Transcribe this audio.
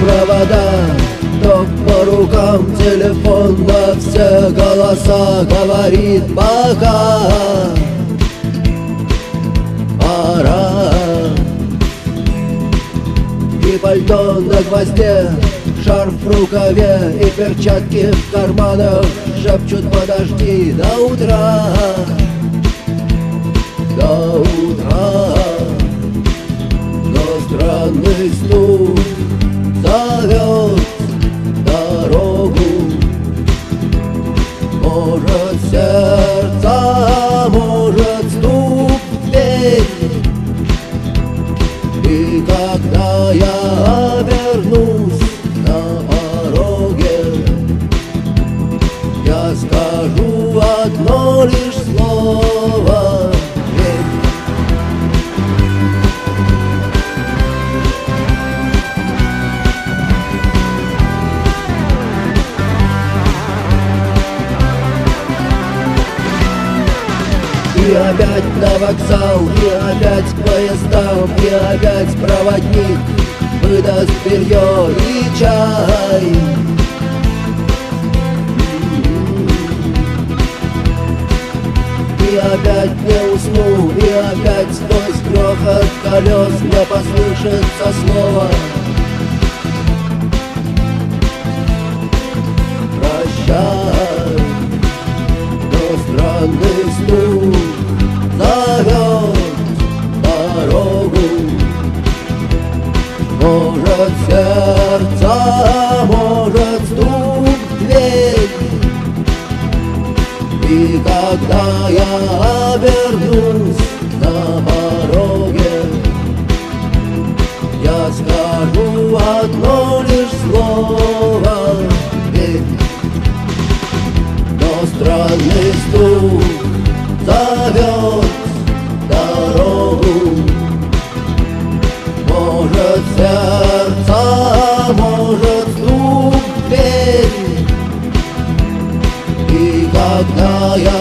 провода, ток по рукам, телефон на все голоса говорит пока. Пора. И пальто на гвозде, шарф в рукаве и перчатки в карманах шепчут: подожди до утра, до утра. Но странный стук зовет дорогу. Может, сердце, может, стук в дверь. И когда я обернусь на пороге, я скажу одно лишь слово: верь. И опять на вокзал, и опять к поездам, и опять проводник выдаст белье и чай. И опять не усну, и опять сквозь грохот колес мне послышится слово: прощай. Но странный стук зовет дорогу. Может, сердце, может, стук в дверь. И когда я обернусь на пороге, я скажу одно лишь слово: верь. Но странный стук зовет дорогу. Может, сердце, может, стук в дверь. И когда я